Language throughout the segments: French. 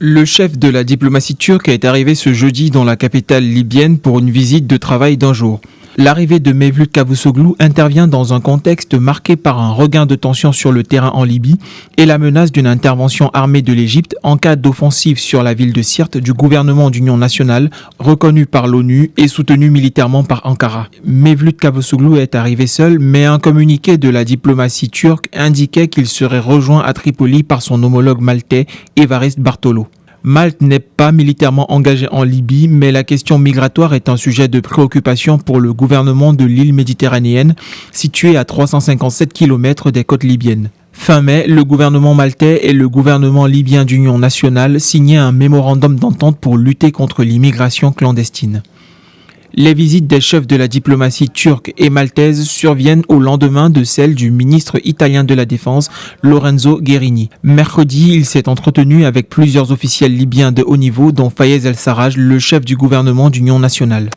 Le chef de la diplomatie turque est arrivé ce jeudi dans la capitale libyenne pour une visite de travail d'un jour. L'arrivée de Mevlut Cavusoglu intervient dans un contexte marqué par un regain de tension sur le terrain en Libye et la menace d'une intervention armée de l'Égypte en cas d'offensive sur la ville de Sirte du gouvernement d'union nationale reconnu par l'ONU et soutenu militairement par Ankara. Mevlut Cavusoglu est arrivé seul, mais un communiqué de la diplomatie turque indiquait qu'il serait rejoint à Tripoli par son homologue maltais Evariste Bartolo. Malte n'est pas militairement engagé en Libye, mais la question migratoire est un sujet de préoccupation pour le gouvernement de l'île méditerranéenne, située à 357 km des côtes libyennes. Fin mai, le gouvernement maltais et le gouvernement libyen d'union nationale signaient un mémorandum d'entente pour lutter contre l'immigration clandestine. Les visites des chefs de la diplomatie turque et maltaise surviennent au lendemain de celle du ministre italien de la Défense, Lorenzo Guerini. Mercredi, il s'est entretenu avec plusieurs officiels libyens de haut niveau, dont Fayez El-Sarraj, le chef du gouvernement d'union nationale.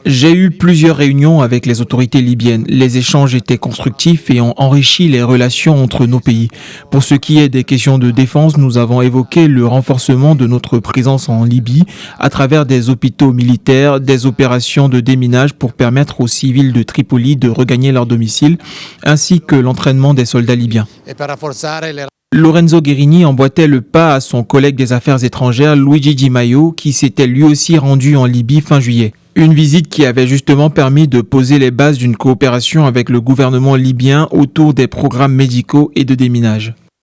J'ai eu plusieurs réunions avec les autorités libyennes. Les échanges étaient constructifs et ont enrichi les relations entre nos pays. Pour ce qui est des questions de défense, nous avons évoqué le renforcement de notre présence en Libye à travers des hôpitaux militaires, des opérations de déminage pour permettre aux civils de Tripoli de regagner leur domicile, ainsi que l'entraînement des soldats libyens. Lorenzo Guerini emboîtait le pas à son collègue des affaires étrangères Luigi Di Maio, qui s'était lui aussi rendu en Libye fin juillet. Une visite qui avait justement permis de poser les bases d'une coopération avec le gouvernement libyen autour des programmes médicaux et de déminage.